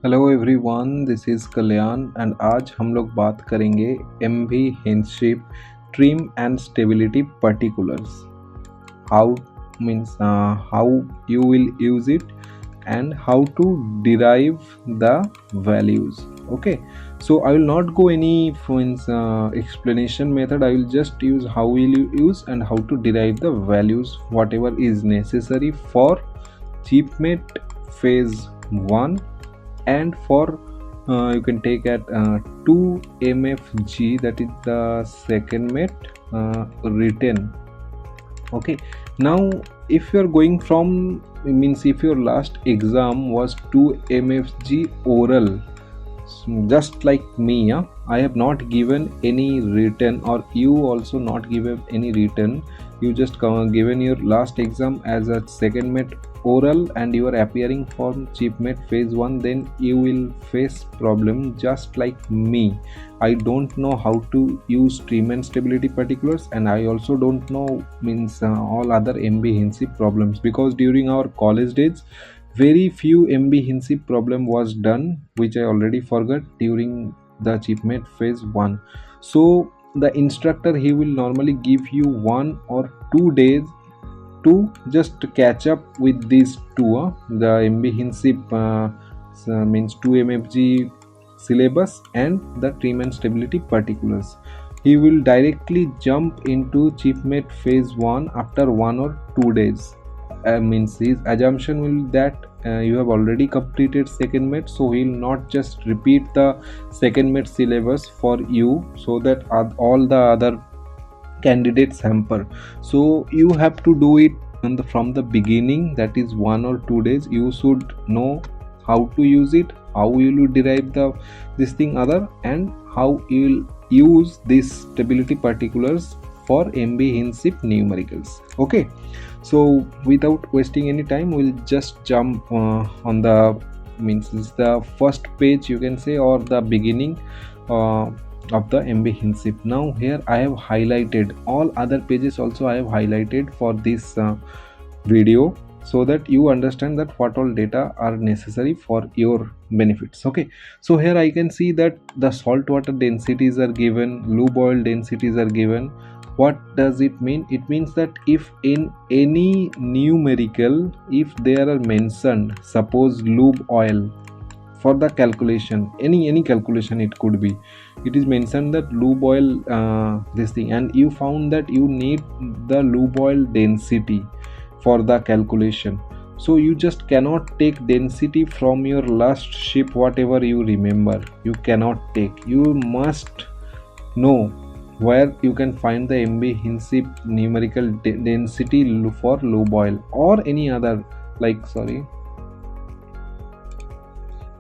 Hello everyone, this is Kalyan and आज हम लोग बात करेंगे MV हिंडशिप trim and stability particulars. How means how you will use it and how to derive the values. Okay, so I will not go any explanation method. I will just use how will you use and how to derive the values whatever is necessary for shipmate phase 1 and for you can take at 2 MFG, that is the second mate written. Okay, now if you are going from, means if your last exam was 2 MFG oral, just like me, I have not given any written, or you also not given any written. You just given your last exam as a second mate oral and you are appearing for shipmate phase 1, then you will face problem just like me. I don't know how to use trim and stability particulars, and I also don't know all other MB HINDSHIP problems, because during our college days very few MB HINDSHIP problem was done, which I already forgot during the shipmate phase 1. So the instructor, he will normally give you 1 or 2 days to just catch up with these two, the MB HINDSHIP means 2 MFG syllabus and the trim and stability particulars. He will directly jump into shipmate phase 1 after 1 or 2 days. Means his assumption will that you have already completed second mate, so he will not just repeat the second mate syllabus for you, so that all the other candidates hamper. So you have to do it from the beginning, that is 1 or 2 days. You should know how to use it, how you will derive this thing other, and how you will use these stability particulars for MB HINDSHIP numericals. Okay, so without wasting any time, we'll just jump on the it's the first page, you can say, or the beginning of the MB HINDSHIP. Now here I have highlighted all other pages also. I have highlighted for this video, so that you understand that what all data are necessary for your benefits. Okay, so here I can see that the salt water densities are given, lube oil densities are given. What does it mean? It means that if in any numerical, if there are mentioned, suppose lube oil, for the calculation, any calculation it could be, it is mentioned that lube oil this thing, and you found that you need the lube oil density for the calculation. So you just cannot take density from your last ship, whatever you remember. You cannot take. You must know where you can find the MB HINDSHIP numerical density for lube oil, or any other, like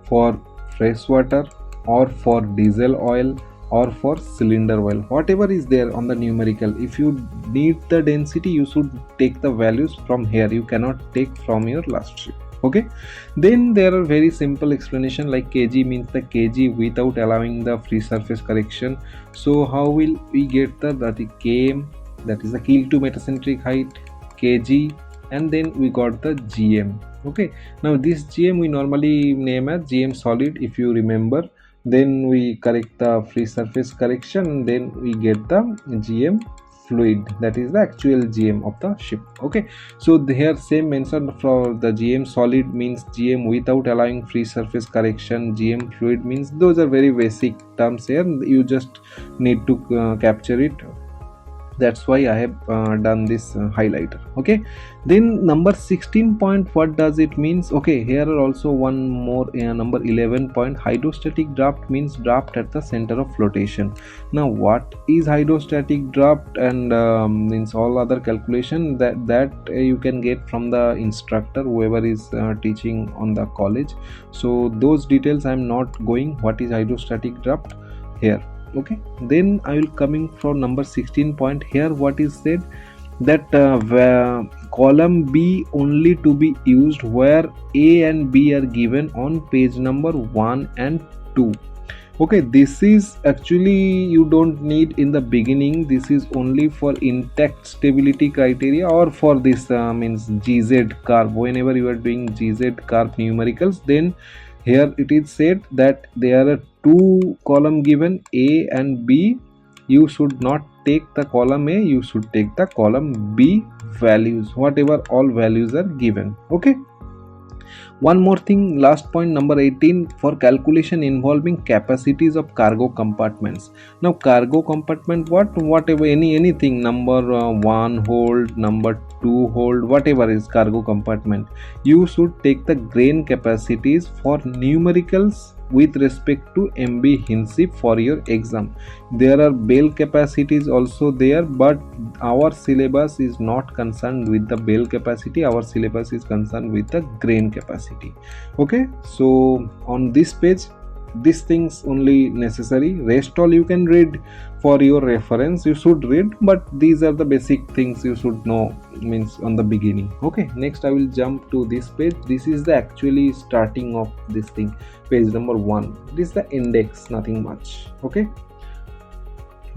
for fresh water, or for diesel oil, or for cylinder oil, whatever is there on the numerical. If you need the density, you should take the values from here. You cannot take from your last ship. Okay, then there are very simple explanation, like kg means the kg without allowing the free surface correction. So how will we get the km, that is the keel to metacentric height, kg, and then we got the gm. Okay, now this gm we normally name as gm solid, if you remember. Then we correct the free surface correction, then we get the gm fluid, that is the actual gm of the ship. Okay, so here same mention for the gm solid means gm without allowing free surface correction, gm fluid means, those are very basic terms here. You just need to capture it. That's why I have done this highlighter. Okay, then number 16 point, what does it means? Okay, here are also one more number 11 point. Hydrostatic draft means draft at the center of flotation. Now what is hydrostatic draft, and means all other calculation that you can get from the instructor, whoever is teaching on the college. So those details I'm not going. What is hydrostatic draft here? Okay, then I will coming from number 16 point. Here what is said, that column B only to be used where A and B are given on page number 1 and 2. Okay, this is actually you don't need in the beginning. This is only for intact stability criteria, or for this GZ curve. Whenever you are doing GZ curve numericals, then Here it is said that there are two column given, A and B. You should not take the column A, you should take the column B values, whatever all values are given. Okay. One more thing, last point number 18, for calculation involving capacities of cargo compartments. Now cargo compartment, whatever, anything, number 1 hold, number 2 hold, whatever is cargo compartment, you should take the grain capacities for numericals with respect to MB HINDSHIP for your exam. There are bale capacities also there, but our syllabus is not concerned with the bale capacity, our syllabus is concerned with the grain capacity. Okay, so on this page these things only necessary, rest all you can read for your reference, you should read, but these are the basic things you should know, means on the beginning. Okay, next I will jump to this page. This is the actually starting of this thing, page number 1. This is the index, nothing much. Okay,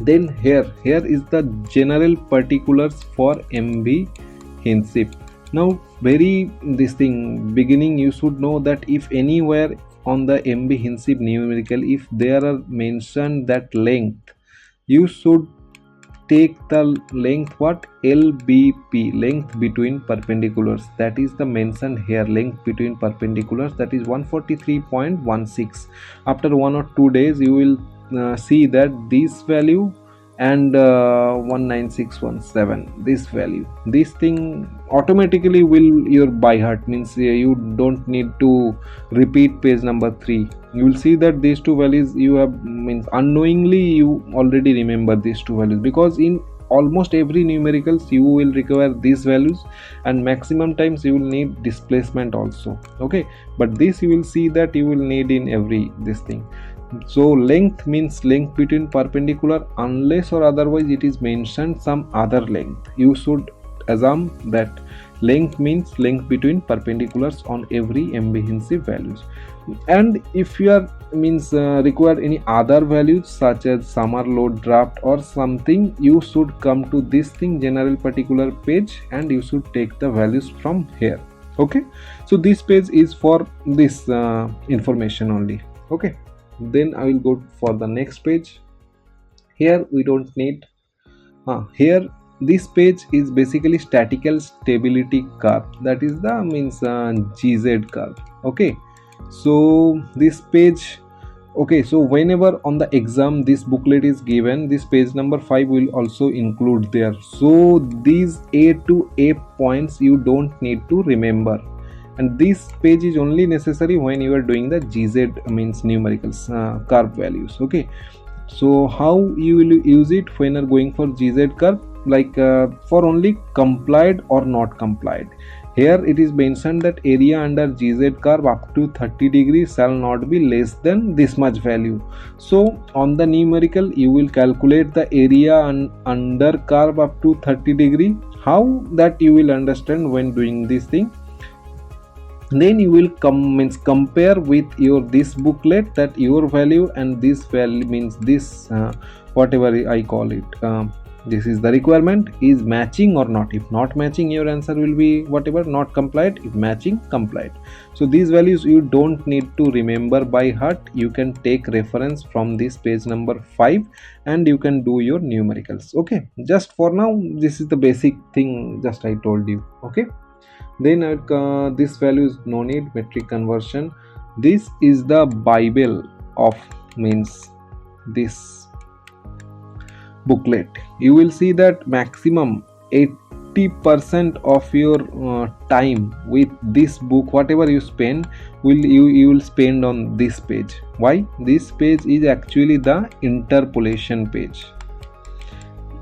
then here is the general particulars for MB HINDSHIP. Now very this thing beginning you should know that if anywhere on the MB HINDSHIP numerical, if there are mentioned that length, you should take the length what, LBP, length between perpendiculars, that is the mentioned here, length between perpendiculars, that is 143.16. after 1 or 2 days you will see that this value and 19617, this value, this thing automatically will your by heart, means you don't need to repeat page number 3. You will see that these two values you have, means unknowingly you already remember these two values, because in almost every numericals you will require these values, and maximum times you will need displacement also. Okay, but this you will see that you will need in every this thing. So length means length between perpendicular, unless or otherwise it is mentioned some other length, you should assume that length means length between perpendiculars on every MB HINDSHIP values. And if you are require any other values such as summer load draft or something, you should come to this thing, general particular page, and you should take the values from here. Okay, so this page is for this information only. Okay, then I will go for the next page. Here we don't need here this page is basically statical stability curve, that is the GZ curve. Okay, so this page, okay, so whenever on the exam this booklet is given, this page number 5 will also include there. So these A to A points you don't need to remember, and this page is only necessary when you are doing the GZ numericals curve values. Okay, so how you will use it when you are going for GZ curve, like for only complied or not complied. Here it is mentioned that area under GZ curve up to 30 degrees shall not be less than this much value. So on the numerical you will calculate the area under curve up to 30 degree. How that you will understand when doing this thing. Then you will compare with your this booklet, that your value and this value, means this whatever I call it, this is the requirement, is matching or not. If not matching, your answer will be whatever, not complied. If matching, complied. So these values you don't need to remember by heart, you can take reference from this page number 5 and you can do your numericals. Okay, just for now this is the basic thing just I told you. Okay, then this value is no need, metric conversion. This is the Bible of this booklet. You will see that maximum 80% of your time with this book, whatever you spend, you will spend on this page. Why? This page is actually the interpolation page.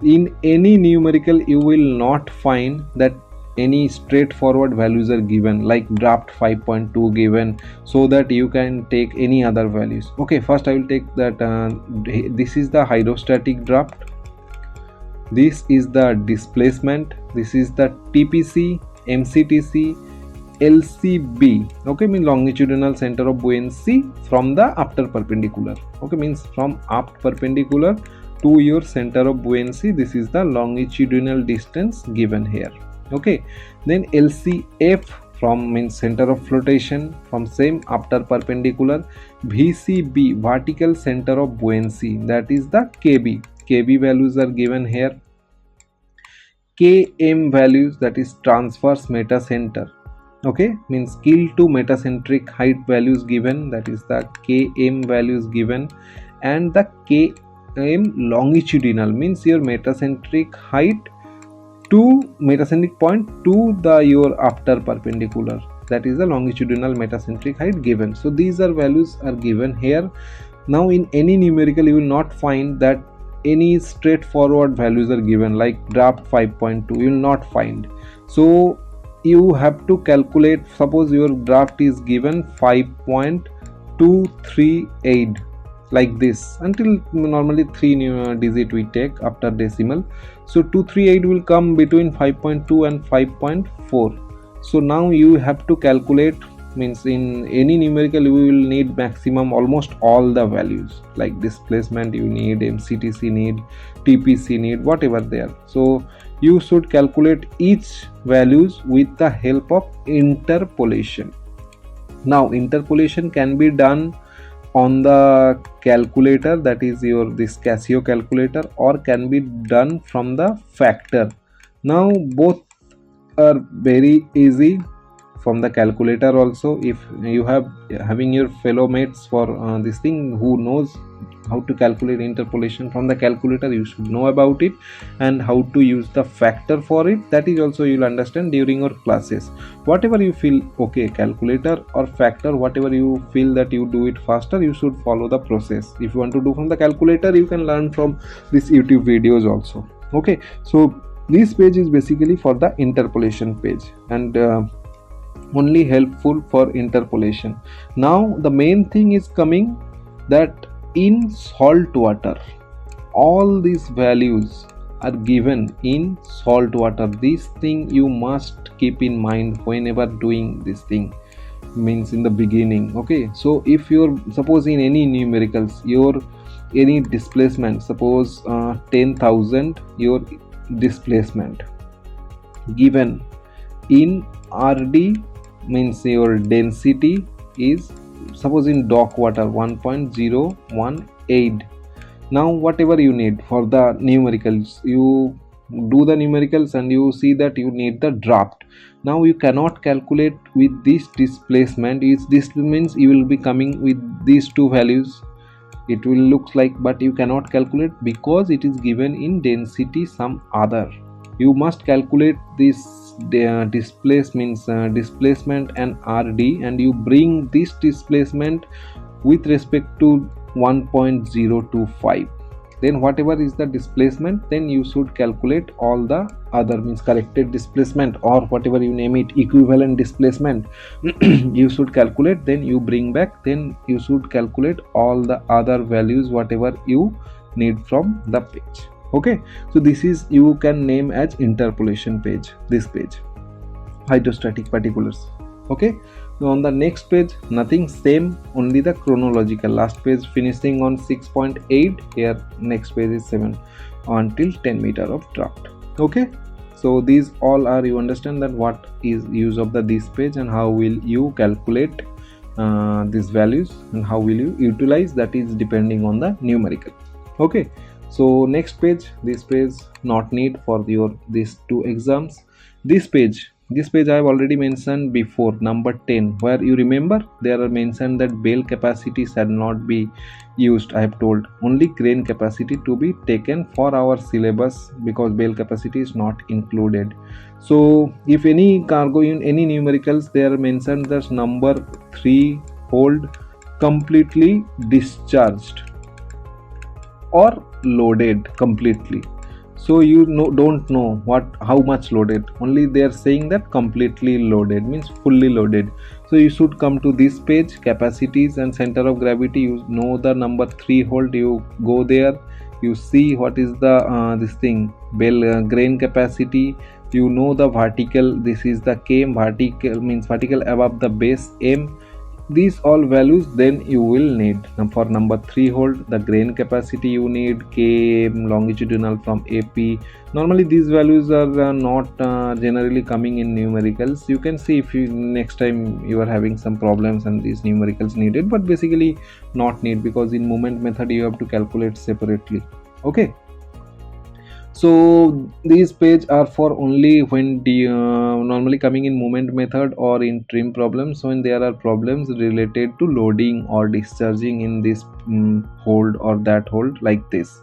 In any numerical you will not find that any straightforward values are given, like draft 5.2 given, so that you can take any other values. Okay, first I will take that this is the hydrostatic draft, this is the displacement, this is the TPC, MCTC, LCB. Okay, means longitudinal center of buoyancy from the after perpendicular. Okay, means from aft perpendicular to your center of buoyancy, this is the longitudinal distance given here. Okay, then LCF from means center of flotation, from same after perpendicular. VCB, vertical center of buoyancy, that is the kb values are given here. km values, that is transverse meta center. Okay, means keel to metacentric height values given, that is the km values given. And the km longitudinal means your metacentric height to metacentric point to the your after perpendicular, that is the longitudinal metacentric height given. So these are values are given here. Now in any numerical you will not find that any straightforward values are given like draft 5.2, you will not find. So you have to calculate, suppose your draft is given 5.238 like this, until normally 3 digit we take after decimal. So 238 will come between 5.2 and 5.4. so now you have to calculate, means in any numerical you will need maximum almost all the values, like displacement you need, MCTC need, TPC need, whatever there. So you should calculate each values with the help of interpolation. Now interpolation can be done on the calculator, that is your this Casio calculator, or can be done from the factor. Now both are very easy. From the calculator also, if you have having your fellow mates for this thing who knows how to calculate interpolation from the calculator, you should know about it, and how to use the factor for it, that is also you will understand during your classes. Whatever you feel okay, calculator or factor, whatever you feel that you do it faster, you should follow the process. If you want to do from the calculator, you can learn from these YouTube videos also. Okay, so this page is basically for the interpolation page, and only helpful for interpolation. Now the main thing is coming that in salt water, all these values are given in salt water. This thing you must keep in mind whenever doing this thing, means in the beginning. Okay, so if you're suppose in any numericals, your any displacement, suppose 10,000 your displacement given in RD, means your density is suppose in dock water 1.018. now whatever you need for the numericals, you do the numericals and you see that you need the draft. Now you cannot calculate with this displacement, this means you will be coming with these two values, it will look like, but you cannot calculate because it is given in density some other. You must calculate this displacement and RD, and you bring this displacement with respect to 1.025. then whatever is the displacement, then you should calculate all the other, means corrected displacement or whatever you name it, equivalent displacement you should calculate, then you bring back, then you should calculate all the other values whatever you need from the page. Okay, so this is you can name as interpolation page, this page, hydrostatic particulars. Okay, so on the next page nothing, same, only the chronological, last page finishing on 6.8, here next page is 7 until 10 meter of draft. Okay, so these all are, you understand that what is use of the this page and how will you calculate these values and how will you utilize, that is depending on the numerical. Okay, so next page, this page not need for your these two exams. This page I have already mentioned before, number 10, where you remember there are mentioned that bale capacity shall not be used. I have told only crane capacity to be taken for our syllabus because bale capacity is not included. So if any cargo in any numericals, they are mentioned that number 3 hold completely discharged or loaded completely. So you don't know how much loaded, only they are saying that completely loaded means fully loaded. So you should come to this page, capacities and center of gravity, you know the number 3 hold, you go there, you see what is the this thing bale grain capacity, you know the vertical, this is the km, vertical means vertical above the base m, these all values then you will need. Now for number 3 hold, the grain capacity you need km longitudinal from AP. Normally these values are not generally coming in numericals. You can see if you next time you are having some problems and these numericals needed, but basically not need, because in moment method you have to calculate separately. Okay, so these page are for only when the normally coming in movement method or in trim problems, when there are problems related to loading or discharging in this hold or that hold like this.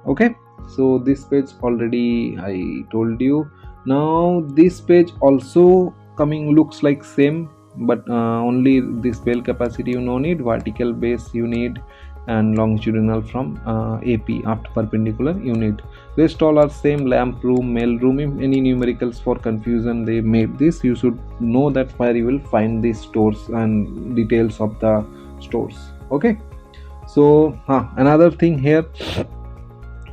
Okay, so this page already I told you. Now this page also coming looks like same, but only this bell capacity you no need, vertical base you need, and longitudinal from AP after perpendicular you need. Rest all are same, lamp room, mail room. If any numericals for confusion they made this, you should know that where you will find these stores and details of the stores. Okay, so another thing here,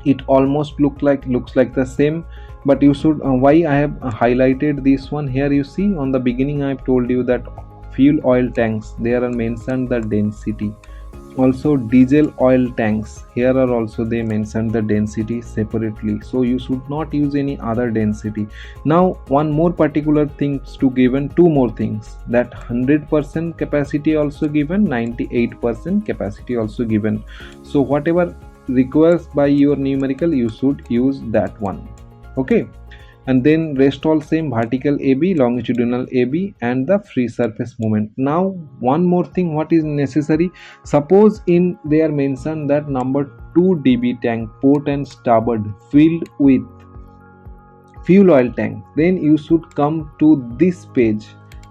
it almost looks like the same, but you should why I have highlighted this one here. You see on the beginning I have told you that fuel oil tanks, there are mentioned the density. Also diesel oil tanks, here are also they mentioned the density separately, so you should not use any other density. Now one more particular things to given, two more things, that 100% capacity also given, 98% capacity also given. So whatever requires by your numerical you should use that one. Okay, and then rest all same, vertical AB, longitudinal AB, and the free surface movement. Now one more thing what is necessary, suppose in they are mentioned that number 2 DB tank port and starboard filled with fuel oil tank, then you should come to this page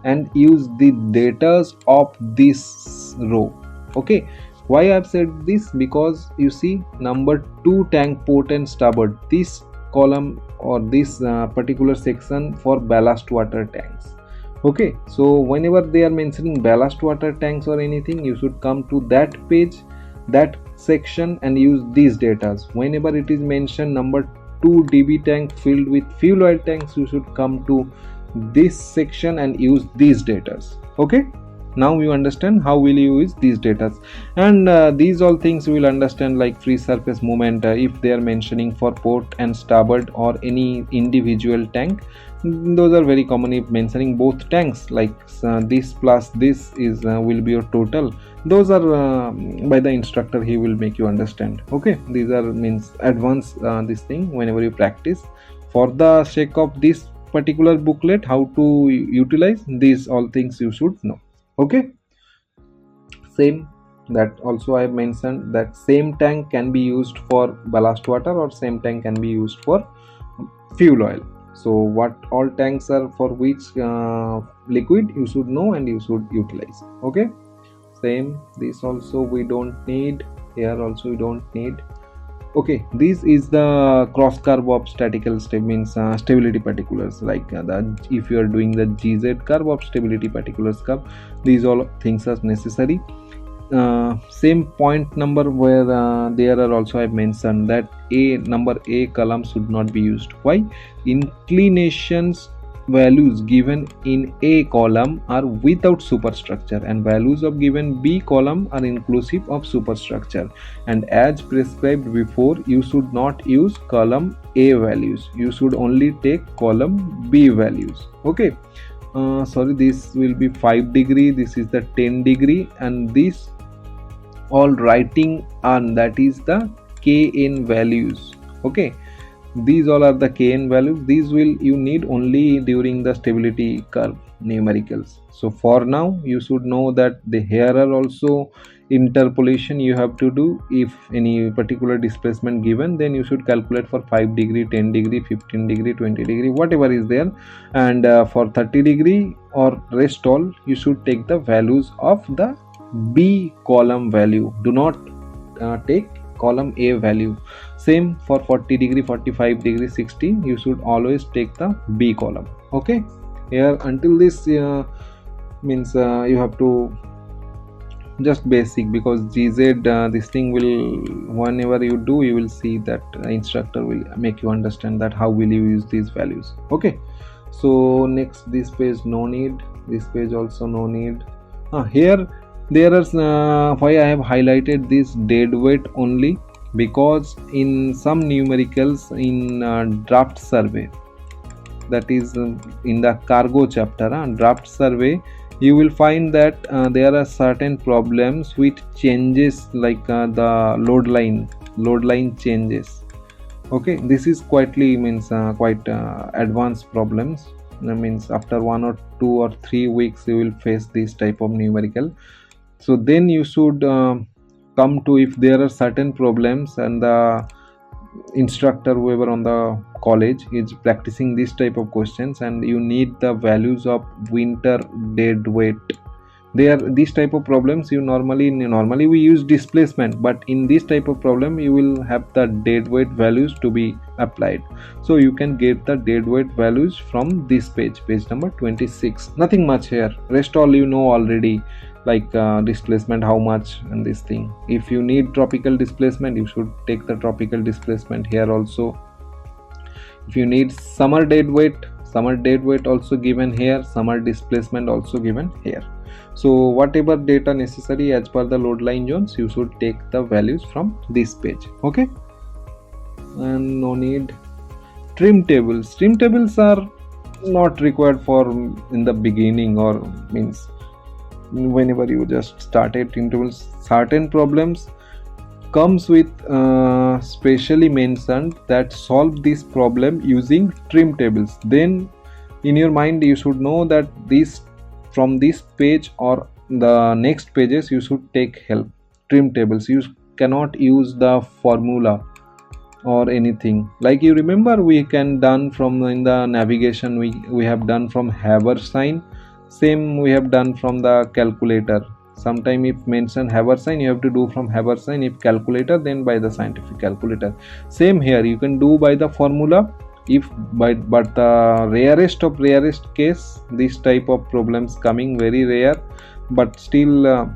and use the data of this row. Okay, why I have said this, because you see number 2 tank port and starboard, this column or this particular section for ballast water tanks. Okay, so whenever they are mentioning ballast water tanks or anything, you should come to that page, that section, and use these data. Whenever it is mentioned number 2 DB tank filled with fuel oil tanks, you should come to this section and use these data. Okay, now you understand how will you use these data, and these all things you will understand, like free surface movement if they are mentioning for port and starboard or any individual tank, those are very common. If mentioning both tanks, like this plus this is will be your total, those are by the instructor, he will make you understand. Okay, these are means advanced this thing whenever you practice. For the sake of this particular booklet, how to utilize these all things you should know. Okay, same, that also I have mentioned that same tank can be used for ballast water or same tank can be used for fuel oil. So what all tanks are for which liquid you should know and you should utilize. Okay, same, this also we don't need, here also we don't need. Okay, this is the cross curve of statical means stability particulars, like if you are doing the GZ curve of stability particulars curve, these all things are necessary. Same point number where there are also I mentioned that number A column should not be used. Why? Inclinations values given in A column are without superstructure and values of given B column are inclusive of superstructure, and as prescribed before, you should not use column A values, you should only take column B values. Okay, sorry, this will be 5 degree, this is the 10 degree, and this all writing on that is the Kn values. Okay, these all are the Kn values, these will you need only during the stability curve numericals. So for now you should know that the here are also interpolation you have to do. If any particular displacement given, then you should calculate for 5 degree, 10 degree, 15 degree, 20 degree, whatever is there, and for 30 degree or rest all you should take the values of the B column value, do not take column A value. Same for 40 degree, 45 degree, 60, you should always take the B column. Okay, here until this means you have to just basic, because GZ this thing will, whenever you do, you will see that instructor will make you understand that how will you use these values. Okay, so next, this page no need, this page also no need. Here There are why I have highlighted this dead weight only, because in some numericals in draft survey, that is in the cargo chapter, draft survey, you will find that there are certain problems which changes, like the load line changes. Okay, this is quite advanced problems. That means after 1 or 2 or 3 weeks you will face this type of numerical. So then you should come to, if there are certain problems and the instructor whoever on the college is practicing this type of questions and you need the values of winter dead weight, there these type of problems, you normally we use displacement, but in this type of problem you will have the dead weight values to be applied. So you can get the dead weight values from this page number 26. Nothing much here, rest all you know already, like displacement how much and this thing. If you need tropical displacement, you should take the tropical displacement here also. If you need summer dead weight also given here, summer displacement also given here. So whatever data necessary as per the load line zones, you should take the values from this page. Okay, and no need. Trim tables are not required for in the beginning, or means whenever you just started trim tables. Certain problems comes with specially mentioned that solve this problem using trim tables. Then in your mind you should know that this, from this page or the next pages, you should take help trim tables. You cannot use the formula or anything. Like you remember, we can done from in the navigation, we have done from haver sign, same we have done from the calculator. Sometime if mention haver sign, you have to do from haver sign. If calculator, then by the scientific calculator. Same here, you can do by the formula. If but the rarest case, this type of problems coming very rare, but still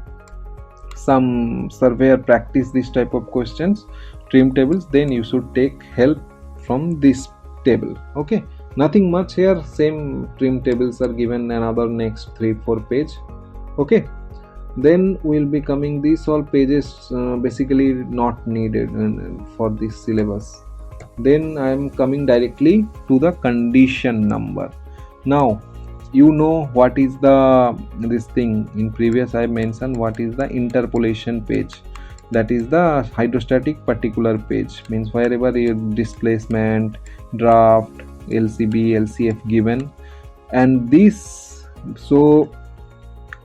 some surveyor practice this type of questions, trim tables, then you should take help from this table. Okay, nothing much here, same trim tables are given another next 3-4 page. Okay, then we'll be coming, these all pages basically not needed for this syllabus. Then I am coming directly to the condition number. Now you know what is the this thing. In previous I mentioned what is the interpolation page, that is the hydrostatic particular page, means wherever your displacement, draft, LCB, LCF given, and this. So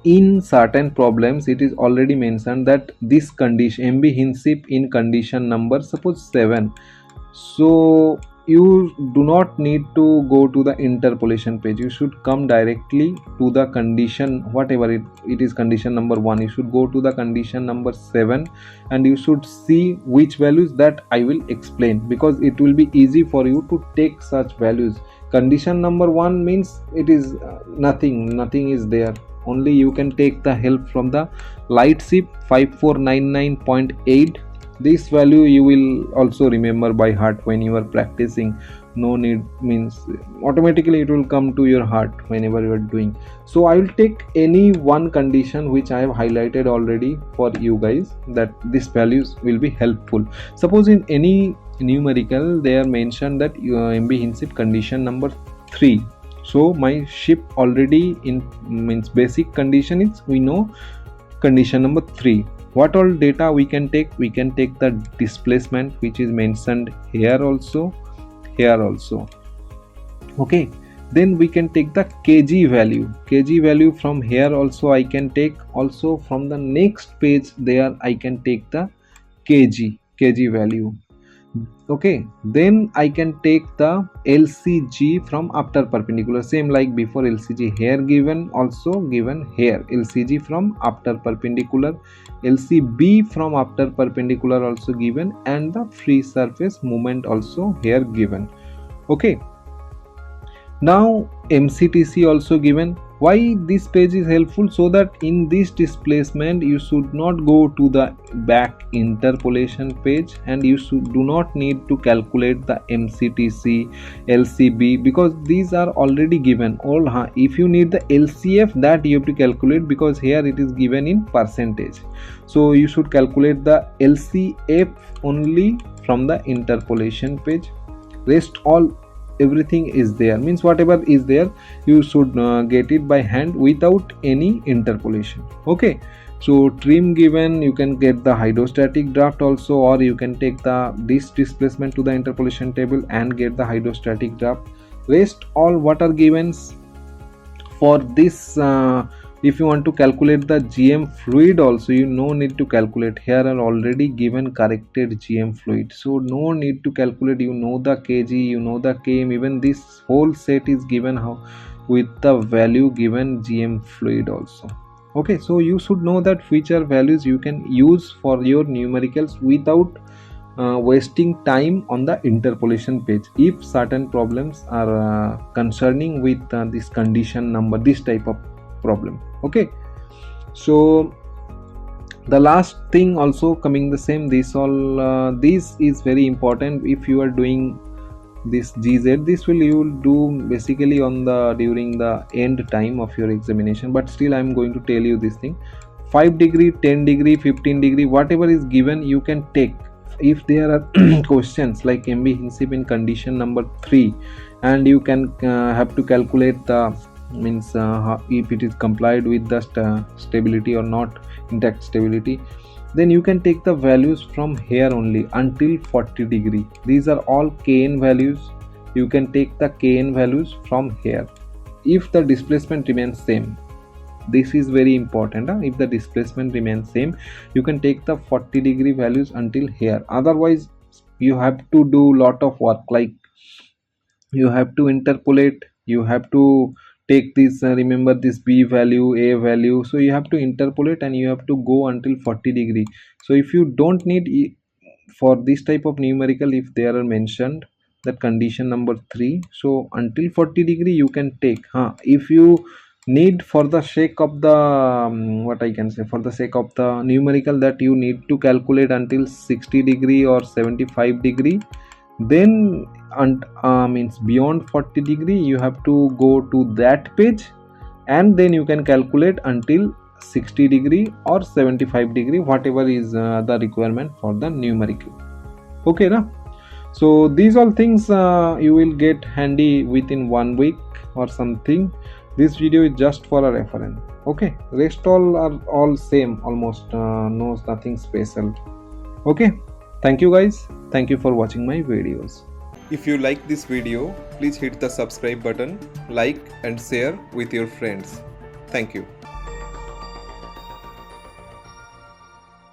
in certain problems it is already mentioned that this condition MB HINDSHIP in condition number, suppose 7, so you do not need to go to the interpolation page. You should come directly to the condition, whatever it is, condition number 1. You should go to the condition number 7 and you should see which values that I will explain, because it will be easy for you to take such values. Condition number 1 means it is nothing is there, only you can take the help from the LightShip 5499.8. this value you will also remember by heart when you are practicing. No need, means automatically it will come to your heart whenever you are doing. So I will take any one condition which I have highlighted already for you guys, that these values will be helpful. Suppose in any numerical they are mentioned that MB HINDSHIP condition number 3. So my ship already in means basic condition is, we know, condition number 3. What all data we can take? We can take the displacement which is mentioned here also. Okay, then we can take the kg value from here also. I can take also from the next page, there I can take the kg value. Okay, then I can take the LCG from after perpendicular, same like before. LCG here given, also given here, LCG from after perpendicular, LCB from after perpendicular also given, and the free surface movement also here given. Okay, Now MCTC also given. Why this page is helpful? So that in this displacement you should not go to the back interpolation page, and you do not need to calculate the MCTC, LCB, because these are already given. If you need the LCF, that you have to calculate, because here it is given in percentage. So you should calculate the LCF only from the interpolation page. Rest all, everything is there, means whatever is there you should get it by hand without any interpolation. Okay, so trim given, you can get the hydrostatic draft also, or you can take this displacement to the interpolation table and get the hydrostatic draft. Rest all what are given. For this if you want to calculate the GM fluid also, you no need to calculate. Here are already given corrected GM fluid, so no need to calculate. You know the kg, you know the km, even this whole set is given how with the value given GM fluid also. Okay, so you should know that which are values you can use for your numericals without wasting time on the interpolation page if certain problems are concerning with this condition number, this type of problem. Okay, so the last thing also coming the same, this all this is very important. If you are doing this GZ, this will you will do basically on the during the end time of your examination, but still I am going to tell you this thing. 5 degree, 10 degree, 15 degree, whatever is given you can take. If there are questions like MB HINDSHIP in condition number 3, and you can have to calculate the means if it is complied with the stability or not, intact stability, then you can take the values from here only until 40 degree. These are all Kn values. You can take the Kn values from here if the displacement remains same. This is very important. If the displacement remains same, you can take the 40 degree values until here. Otherwise you have to do lot of work, like you have to interpolate, you have to take this remember this B value, A value, so you have to interpolate and you have to go until 40 degree. So if you don't need for this type of numerical, if they are mentioned that condition number 3, so until 40 degree you can take. If you need for the sake of the what I can say, for the sake of the numerical that you need to calculate until 60 degree or 75 degree, then means beyond 40 degree you have to go to that page, and then you can calculate until 60 degree or 75 degree, whatever is the requirement for the numerical. Okay na? So these all things you will get handy within 1 week or something. This video is just for a reference. Okay, rest all are all same almost, no nothing special. Okay, thank you guys, thank you for watching my videos. If you like this video, please hit the subscribe button, like and share with your friends. Thank you.